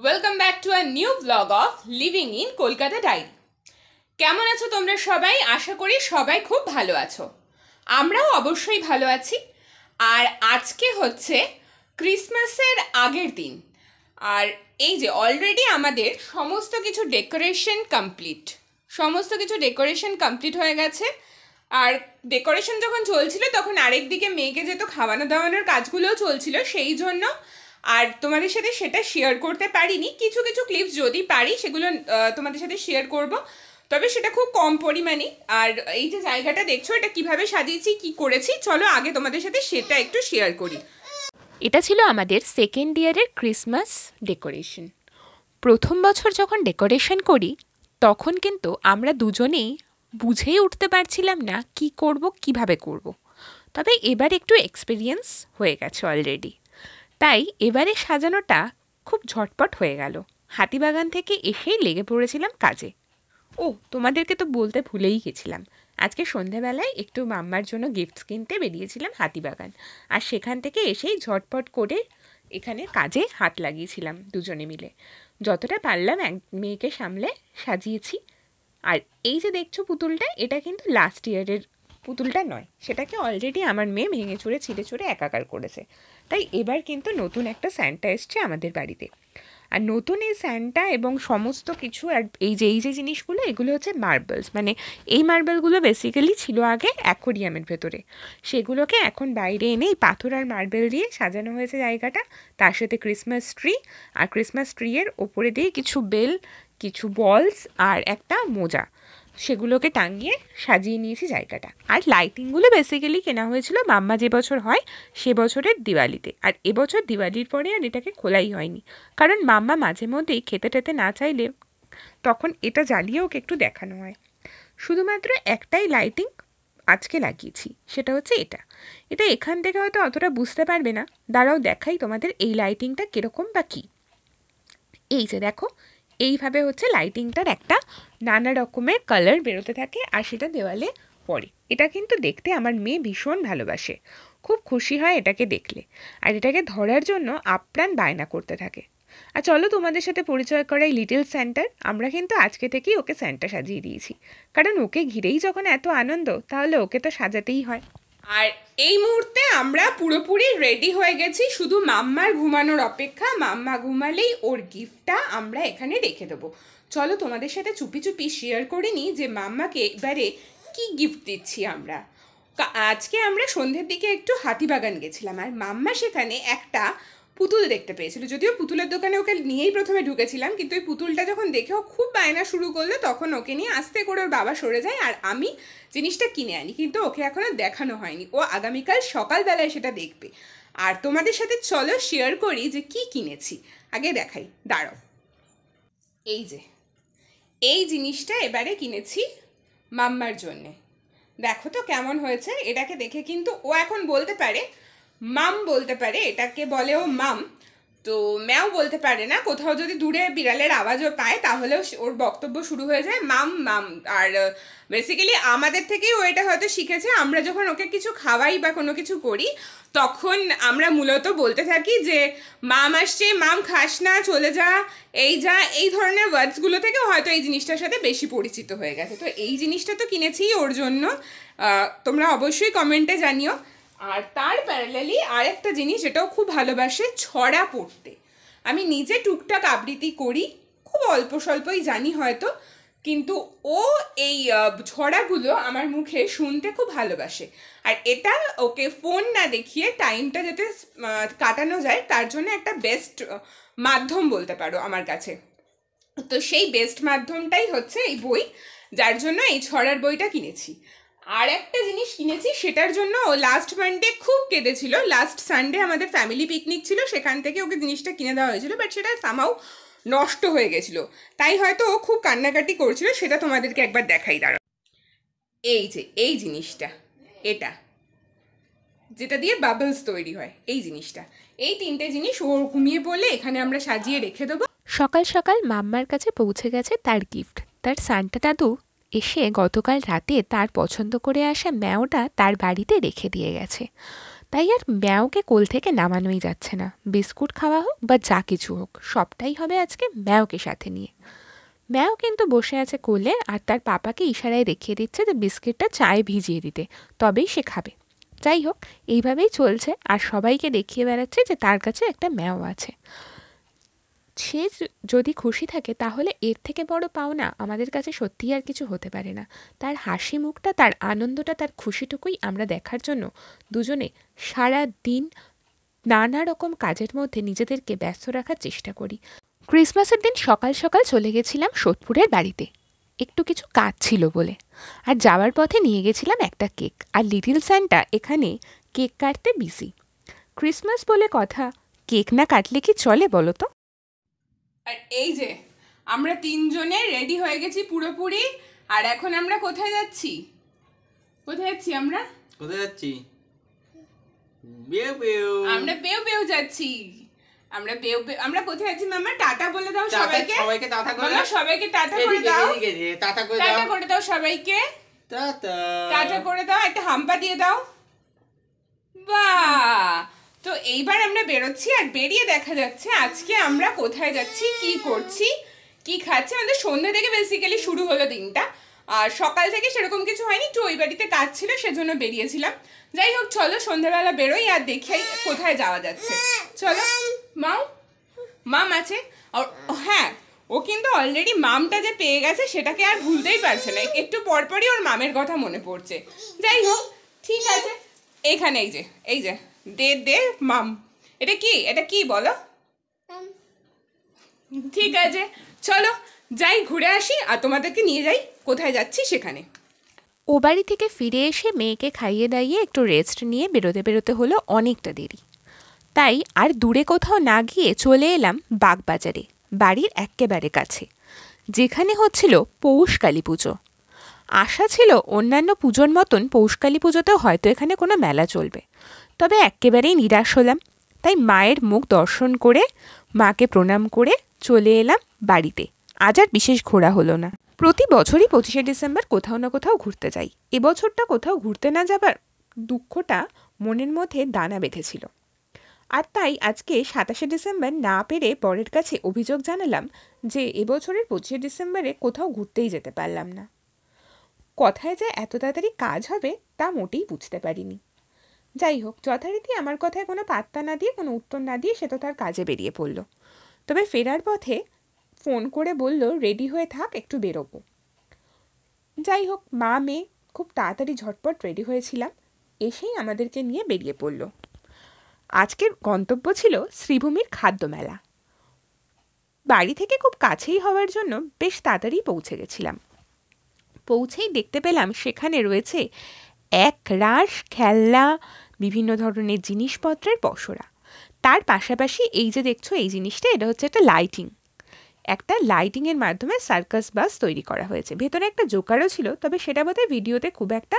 Welcome back to a new blog of living in Kolkata diary. কেমন আছো তোমরা সবাই? আশা করি সবাই খুব ভালো আছো। আমরাও অবশ্যই ভালো আছি। আর আজকে হচ্ছে ক্রিসমাসের আগের দিন। আর এই যে অলরেডি আমাদের সমস্ত কিছু ডেকোরেশন কমপ্লিট হয়ে গেছে। আর ডেকোরেশন যখন চলছিল তখন আরেকদিকে মেয়েকে যেহেতু খাওয়ানো দাওয়ানোর কাজগুলোও চলছিল, সেই জন্য আর তোমাদের সাথে সেটা শেয়ার করতে পারিনি। কিছু কিছু ক্লিপস যদি পারি সেগুলো তোমাদের সাথে শেয়ার করব, তবে সেটা খুব কম পরিমাণে। আর এই যে জায়গাটা দেখছো, এটা কিভাবে সাজিয়েছি, কি করেছি, চলো আগে তোমাদের সাথে সেটা একটু শেয়ার করি। এটা ছিল আমাদের সেকেন্ড ইয়ারের ক্রিসমাস ডেকোরেশন। প্রথম বছর যখন ডেকোরেশন করি তখন কিন্তু আমরা দুজনেই বুঝেই উঠতে পারছিলাম না কি করব, কিভাবে করব। তবে এবার একটু এক্সপিরিয়েন্স হয়ে গেছে অলরেডি, তাই এবারে সাজানোটা খুব ঝটপট হয়ে গেল। হাতিবাগান থেকে এসেই লেগে পড়েছিলাম কাজে। ও তোমাদেরকে তো বলতে ভুলেই গেছিলাম, আজকে সন্ধ্যাবেলায় একটু মাম্মার জন্য গিফটস কিনতে বেরিয়েছিলাম হাতিবাগান, আর সেখান থেকে এসেই ঝটপট করে এখানে কাজে হাত লাগিয়েছিলাম দুজনে মিলে। যতটা পারলাম এক মেয়েকে সামলে সাজিয়েছি। আর এই যে দেখছো পুতুলটা, এটা কিন্তু লাস্ট ইয়ারের পুতুলটা নয়, সেটাকে অলরেডি আমার মেয়ে ভেঙে চুরে ছিঁড়ে চুরে একাকার করেছে। তাই এবার কিন্তু নতুন একটা স্যান্টা এসছে আমাদের বাড়িতে। আর নতুন এই স্যান্টা এবং সমস্ত কিছু, আর এই যে জিনিসগুলো, এগুলো হচ্ছে মার্বেলস। মানে এই মার্বেলগুলো বেসিক্যালি ছিল আগে অ্যাকোরিয়ামের ভেতরে, সেগুলোকে এখন বাইরে এনে এই পাথর আর মার্বেল দিয়ে সাজানো হয়েছে জায়গাটা। তার সাথে ক্রিসমাস ট্রি, আর ক্রিসমাস ট্রিয়ের ওপরে দিয়ে কিছু বেল, কিছু বলস আর একটা মোজা, সেগুলোকে টাঙিয়ে সাজিয়ে নিয়েছি জায়গাটা। আর লাইটিংগুলো বেসিক্যালি কেনা হয়েছিল মাম্মা যে বছর হয় সে বছরের দিওয়ালিতে। আর এবছর দিওয়ালির পরে আর এটাকে খোলাই হয়নি, কারণ মাম্মা মাঝে মধ্যেই খেতে টেতে না চাইলে তখন এটা জ্বালিয়ে ওকে একটু দেখানো হয়। শুধুমাত্র একটাই লাইটিং আজকে লাগিয়েছি, সেটা হচ্ছে এটা। এখান থেকে হয়তো অতটা বুঝতে পারবে না, দাঁড়াও দেখাই তোমাদের এই লাইটিংটা কীরকম বা কী। এই যে দেখো, এইভাবে হচ্ছে লাইটিংটার একটা নানা রকমের কালার বেরোতে থাকে আর সেটা দেওয়ালে পড়ে। এটা কিন্তু দেখতে আমার মেয়ে ভীষণ ভালোবাসে, খুব খুশি হয় এটাকে দেখলে, আর এটাকে ধরার জন্য আপ্রাণ বায়না করতে থাকে। আর চলো তোমাদের সাথে পরিচয় করাই লিটল স্যান্টার। আমরা কিন্তু আজকে থেকেই ওকে স্যান্টা সাজিয়ে দিয়েছি, কারণ ওকে ঘিরেই যখন এত আনন্দ, তাহলে ওকে তো সাজাতেই হয়। আর এই মুহূর্তে আমরা পুরোপুরি রেডি হয়ে গেছি, শুধু মাম্মার ঘুমানোর অপেক্ষা। মাম্মা ঘুমালেই ওর গিফটটা আমরা এখানে রেখে দেবো। চলো তোমাদের সাথে চুপি চুপি শেয়ার করে নিই যে মাম্মাকে এবারে কি গিফট দিচ্ছি আমরা। আজকে আমরা সন্ধ্যের দিকে একটু হাতিবাগান গেছিলাম, আর মাম্মা সেখানে একটা পুতুল দেখতে পেয়েছিল। যদিও পুতুলের দোকানে ওকে নিয়েই প্রথমে ঢুকেছিলাম, কিন্তু ওই পুতুলটা যখন দেখে ও খুব বায়না শুরু করলো, তখন ওকে নিয়ে আস্তে করে ওর বাবা সরে যায় আর আমি জিনিসটা কিনে আনি। কিন্তু ওকে এখনও দেখানো হয়নি, ও আগামীকাল সকালবেলায় সেটা দেখবে। আর তোমাদের সাথে চলো শেয়ার করি যে কি কিনেছি। আগে দেখাই, দাঁড়াও। এই যে এই জিনিসটা এবারে কিনেছি মাম্মার জন্যে। দেখো তো কেমন হয়েছে। এটাকে দেখে কিন্তু ও এখন বলতে পারে, মাম বলতে পারে, এটাকে বলে ও মাম, তো ম্যাও বলতে পারে না। কোথাও যদি দূরে বিড়ালের আওয়াজও পায় তাহলেও ওর বক্তব্য শুরু হয়ে যায় মাম মাম। আর বেসিক্যালি আমাদের থেকেই ও এটা হয়তো শিখেছে। আমরা যখন ওকে কিছু খাওয়াই বা কোনো কিছু করি, তখন আমরা মূলত বলতে থাকি যে মাম আসছে, মাম খাস না, চলে যা, এই যা, এই ধরনের ওয়ার্ডসগুলো থেকে হয়তো এই জিনিসটার সাথে বেশি পরিচিত হয়ে গেছে। তো এই জিনিসটা তো কিনেছি ওর জন্য, তোমরা অবশ্যই কমেন্টে জানিও। আর তার প্যারালালি আরেকটা জিনিস, এটাও খুব ভালোবাসে, ছড়া পড়তে। আমি নিজে টুকটাক আবৃত্তি করি, খুব অল্প স্বল্পই জানি হয়তো, কিন্তু ও এই ছড়াগুলো আমার মুখে শুনতে খুব ভালোবাসে। আর এটা ওকে ফোন না দেখিয়ে টাইমটা যাতে কাটানো যায়, তার জন্য একটা বেস্ট মাধ্যম বলতে পারো আমার কাছে। তো সেই বেস্ট মাধ্যমটাই হচ্ছে এই বই, যার জন্য এই ছড়ার বইটা কিনেছি। আর একটা জিনিস কিনেছি, সেটার জন্য ও লাস্ট মানডে খুব কেঁদেছিল। লাস্ট সানডে আমাদের ফ্যামিলি পিকনিক ছিল, সেখান থেকে ওকে জিনিসটা কিনে দেওয়া হয়েছিল, বাট সেটা সামহাউ নষ্ট হয়ে গেছিল, তাই হয়তো ও খুব কান্নাকাটি করছিল। সেটা তোমাদেরকে একবার দেখাই, দাঁড়াও। এই যে এই জিনিসটা, এটা যেটা দিয়ে বাবলস তৈরি হয়, এই জিনিসটা, এই তিনটে জিনিস ও ঘুমিয়ে পড়লে এখানে আমরা সাজিয়ে রেখে দেবো। সকাল সকাল মাম্মার কাছে পৌঁছে গেছে তার গিফট। তার সান্টা দাদু এসে গতকাল রাতে তার পছন্দ করে আসা ম্যাওটা তার বাড়িতে রেখে দিয়ে গেছে। তাই আর ম্যাওকে কোল থেকে নামানোই যাচ্ছে না। বিস্কুট খাওয়া হোক বা যা কিছু হোক, সবটাই হবে আজকে ম্যাওকে সাথে নিয়ে। ম্যাও কিন্তু বসে আছে কোলে আর তার পাপাকে ইশারায় দেখিয়ে দিচ্ছে যে বিস্কিটটা চায়ে ভিজিয়ে দিতে, তবেই সে খাবে। যাই হোক, এইভাবেই চলছে আর সবাইকে দেখিয়ে বেড়াচ্ছে যে তার কাছে একটা ম্যাও আছে। সে যদি খুশি থাকে তাহলে এর থেকে বড় পাওনা আমাদের কাছে সত্যিই আর কিছু হতে পারে না। তার হাসি মুখটা, তার আনন্দটা, তার খুশিটুকুই আমরা দেখার জন্য দুজনে সারা দিন নানা রকম কাজের মধ্যে নিজেদেরকে ব্যস্ত রাখার চেষ্টা করি। ক্রিসমাসের দিন সকাল সকাল চলে গেছিলাম সোদপুরের বাড়িতে, একটু কিছু কাজ ছিল বলে। আর যাওয়ার পথে নিয়ে গেছিলাম একটা কেক, আর লিটল স্যান্টা এখানে কেক কাটতে বিজি। ক্রিসমাস বলে কথা, কেক না কাটলে কি চলে বলো তো? আর এই যে আমরা তিনজনে রেডি হয়ে গেছি পুরোপুরি। আর এখন আমরা কোথায় যাচ্ছি? কোথায় যাচ্ছি আমরা? কোথায় যাচ্ছি? বেউ বেউ। আমরা বেউ বেউ যাচ্ছি। আমরা বেউ বেউ। আমরা কোথায় যাচ্ছি মামা? টাটা বলে দাও সবাইকে। সবাইকে টাটা করে মামা দাও। সবাইকে টাটা করে দাও। টাটা করে টাটা দাও। করে দাও সবাইকে। টাটা। টাটা করে দাও, একটা হাম্পা দিয়ে দাও। বাহ! তো এইবার আমরা বেরোচ্ছি আর বেরিয়ে দেখা যাচ্ছে আজকে আমরা কোথায় যাচ্ছি, কি করছি, কি খাচ্ছি। আমাদের সন্ধ্যা থেকে বেসিক্যালি শুরু হলো দিনটা, আর সকাল থেকে সেরকম কিছু হয়নি, একটু ওই বাড়িতে কাজ ছিল সেজন্য বেরিয়েছিলাম। যাই হোক, চলো সন্ধ্যাবেলা বেরোই আর দেখি কোথায় যাওয়া যাচ্ছে। চলো। মাম আছে। আর হ্যাঁ, ও কিন্তু অলরেডি মামটা যে পেয়ে গেছে সেটাকে আর ভুলতেই পারছে না, একটু পরপরই ওর মামের কথা মনে পড়ছে। যাই হোক, ঠিক আছে। এইখানে এই যে দে দে মাম। এটা কি বলো? ঠিক আছে, চলো যাই ঘুরে আসি আর তোমাদেরকে নিয়ে যাই কোথায় যাচ্ছি সেখানে। ও বাড়ি থেকে ফিরে এসে মেয়েকে খাইয়ে দাইয়ে একটু রেস্ট নিয়ে বেরোতে হলো অনেকটা দেরি। তাই আর দূরে কোথাও না গিয়ে চলে এলাম বাগবাজারে, বাড়ির এক্কেবারে কাছে, যেখানে হচ্ছিল পৌষকালী পুজো। আশা ছিল অন্যান্য পুজোর মতন পৌষকালী পুজোতেও হয়তো এখানে কোনো মেলা চলবে, তবে একেবারেই নিরাশ হলাম। তাই মায়ের মুখ দর্শন করে মাকে প্রণাম করে চলে এলাম বাড়িতে। আজ আর বিশেষ ঘোরা হলো না। প্রতি বছরই 25শে ডিসেম্বর কোথাও না কোথাও ঘুরতে যাই। এবছরটা কোথাও ঘুরতে না যাবার দুঃখটা মনের মধ্যে দানা বেঁধেছিল। আর তাই আজকে 27শে ডিসেম্বর না পেরে বরের কাছে অভিযোগ জানালাম যে এবছরের 25শে ডিসেম্বরে কোথাও ঘুরতেই যেতে পারলাম না। কথায় যে এত তাড়াতাড়ি কাজ হবে তা মোটেই বুঝতে পারিনি। যাই হোক, যথারীতি আমার কথায় কোনো পাত্তা না দিয়ে, কোনো উত্তর না দিয়ে সে তো তার কাজে বেরিয়ে পড়ল। তবে ফেরার পথে ফোন করে বলল রেডি হয়ে থাক, একটু বেরোবো। যাই হোক, মা মেয়ে খুব তাড়াতাড়ি ঝটপট রেডি হয়েছিলাম, এসেই আমাদেরকে নিয়ে বেরিয়ে পড়ল। আজকের গন্তব্য ছিল শ্রীভূমির খাদ্য মেলা। বাড়ি থেকে খুব কাছেই হওয়ার জন্য বেশ তাড়াতাড়ি পৌঁছে গেছিলাম। পৌঁছেই দেখতে পেলাম সেখানে রয়েছে এক রাশ খেলনা, বিভিন্ন ধরনের জিনিসপত্রের পসরা। তার পাশাপাশি এই যে দেখছো এই জিনিসটা, এটা হচ্ছে একটা লাইটিংয়ের মাধ্যমে সার্কাস বাস তৈরি করা হয়েছে। ভেতরে একটা জোকারও ছিল, তবে সেটা বোধহয় ভিডিওতে খুব একটা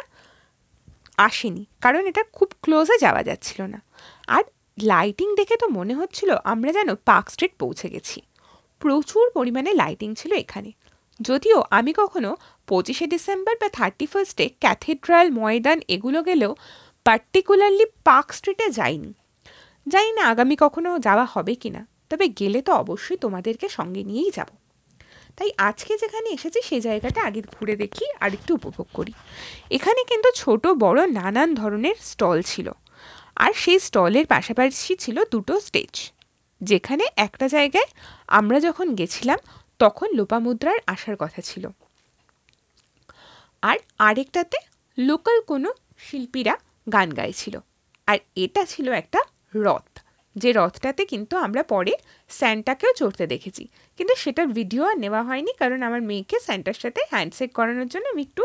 আসেনি, কারণ এটা খুব ক্লোজে যাওয়া যাচ্ছিল না। আর লাইটিং দেখে তো মনে হচ্ছিল আমরা যেন পার্ক স্ট্রিট পৌঁছে গেছি। প্রচুর পরিমাণে লাইটিং ছিল এখানে। যদিও আমি কখনো 25শে ডিসেম্বর বা 31স্টে ক্যাথেড্রাল, ময়দান এগুলো গেলেও পার্টিকুলারলি পার্ক স্ট্রিটে যাইনি। জানি না আগামী কখনো যাওয়া হবে কি না, তবে গেলে তো অবশ্যই তোমাদেরকে সঙ্গে নিয়েই যাব। তাই আজকে যেখানে এসেছি সেই জায়গাটা আগে ঘুরে দেখি আর একটু উপভোগ করি। এখানে কিন্তু ছোট বড় নানান ধরনের স্টল ছিল, আর সেই স্টলের পাশাপাশি ছিল দুটো স্টেজ, যেখানে একটা জায়গায় আমরা যখন গেছিলাম তখন লোপামুদ্রার আসার কথা ছিল, আর আরেকটাতে লোকাল কোনো শিল্পীরা গান গাইছিল। আর এটা ছিল একটা রথ, যে রথটাতে কিন্তু আমরা পরে স্যান্টাকেও চড়তে দেখেছি, কিন্তু সেটার ভিডিও আর নেওয়া হয়নি, কারণ আমার মেয়েকে স্যান্টার সাথে হ্যান্ডশেক করানোর জন্য আমি একটু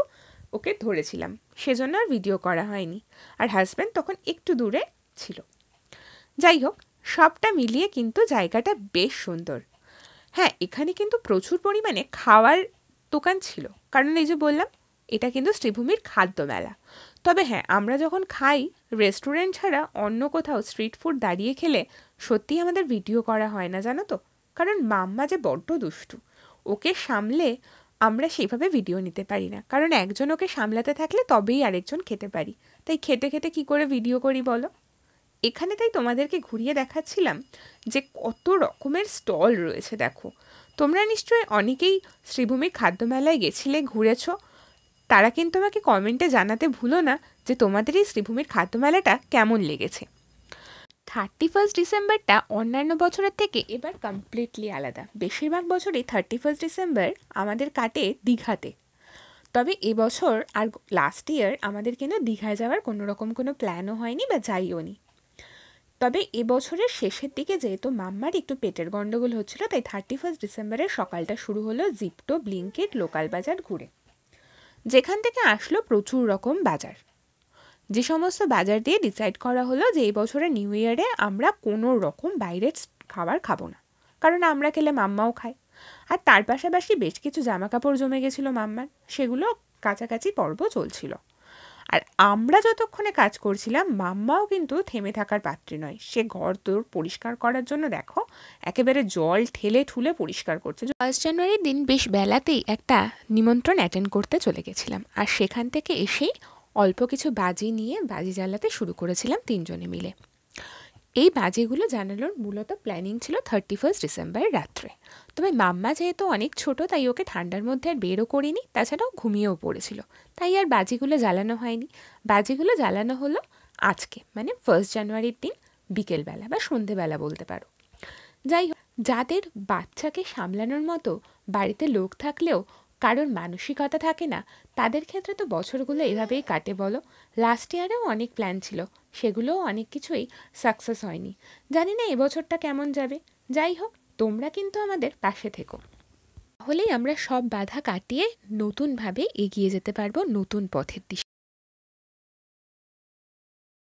ওকে ধরেছিলাম, সেজন্য আর ভিডিও করা হয়নি। আর হাজব্যান্ড তখন একটু দূরে ছিল। যাই হোক, সবটা মিলিয়ে কিন্তু জায়গাটা বেশ সুন্দর। হ্যাঁ, এখানে কিন্তু প্রচুর পরিমাণে খাওয়ার দোকান ছিল, কারণ এই যে বললাম এটা কিন্তু শ্রীভূমির খাদ্য মেলা। তবে হ্যাঁ, আমরা যখন খাই রেস্টুরেন্ট ছাড়া অন্য কোথাও স্ট্রিট ফুড দাঁড়িয়ে খেলে সত্যিই আমাদের ভিডিও করা হয় না, জানো তো, কারণ মাম্মা যে বড্ড দুষ্টু, ওকে সামলে আমরা সেইভাবে ভিডিও নিতে পারি না, কারণ একজন ওকে সামলাতে থাকলে তবেই আরেকজন খেতে পারি। তাই খেতে খেতে কি করে ভিডিও করি বলো? এখানে তাই তোমাদেরকে ঘুরিয়ে দেখাচ্ছিলাম যে কত রকমের স্টল রয়েছে। দেখো, তোমরা নিশ্চয়ই অনেকেই শ্রীভূমির খাদ্যমেলায় গেছিলে, ঘুরেছো। তারা কিন্তু আমাকে কমেন্টে জানাতে ভুলো না যে তোমাদের এই শ্রীভূমির খাদ্যমেলাটা কেমন লেগেছে। 31 ডিসেম্বরটা অন্যান্য বছরের থেকে এবার কমপ্লিটলি আলাদা। বেশিরভাগ বছরই 31 ডিসেম্বর আমাদের কাটে দীঘাতে। তবে এবছর আর লাস্ট ইয়ার আমাদের কিন্তু দীঘায় যাওয়ার কোনো রকম কোনো প্ল্যানও হয়নি বা যাইও নি। তবে এবছরের শেষের দিকে যেহেতু মাম্মার একটু পেটের গণ্ডগোল হচ্ছিল, তাই 31 ডিসেম্বরের সকালটা শুরু হলো জিপটো ব্লিঙ্কিট লোকাল বাজার ঘুরে, যেখান থেকে আসলো প্রচুর রকম বাজার। যে সমস্ত বাজার দিয়ে ডিসাইড করা হলো যে এই বছরের নিউ ইয়ারে আমরা কোনো রকম বাইরের খাবার খাবো না, কারণ আমরা খেলে মাম্মাও খায়। আর তার পাশাপাশি বেশ কিছু জামা কাপড় জমে গেছিলো মাম্মার, সেগুলো কাছাকাছি পর্ব চলছিল। আর আমরা যতক্ষণে কাজ করছিলাম মাম্মাও কিন্তু থেমে থাকার পাত্রী নয়। সে ঘর তোর পরিষ্কার করার জন্য দেখো একেবারে জল ঠেলে ঠুলে পরিষ্কার করছে। 1 জানুয়ারির দিন বেশ বেলাতেই একটা নিমন্ত্রণ অ্যাটেন্ড করতে চলে গেছিলাম, আর সেখান থেকে এসেই অল্প কিছু বাজি নিয়ে বাজি জ্বালাতে শুরু করেছিলাম 3 জনে মিলে। এই বাজিগুলো জানানোর মূলত প্ল্যানিং ছিল 31 ডিসেম্বরের রাত্রে। তবে মাম্মা যেহেতু অনেক ছোট, তাই ওকে ঠান্ডার মধ্যে আর বেরও করিনি, তাছাড়াও ঘুমিয়েও পড়েছিল, তাই আর বাজিগুলো জ্বালানো হয়নি। বাজিগুলো জ্বালানো হলো আজকে, মানে 1 জানুয়ারির দিন বিকেলবেলা বা সন্ধেবেলা বলতে পারো। যাই হোক, যাদের বাচ্চাকে সামলানোর মতো বাড়িতে লোক থাকলেও কারোর মানসিকতা থাকে না, তাদের ক্ষেত্রে তো বছরগুলো এভাবেই কাটে বলো। লাস্ট ইয়ারেও অনেক প্ল্যান ছিল, সেগুলোও অনেক কিছুই সাকসেস হয়নি। জানি না এবছরটা কেমন যাবে। যাই হোক, তোমরা কিন্তু আমাদের পাশে থেকো, তাহলেই আমরা সব বাধা কাটিয়ে নতুনভাবে এগিয়ে যেতে পারবো নতুন পথের দিকে।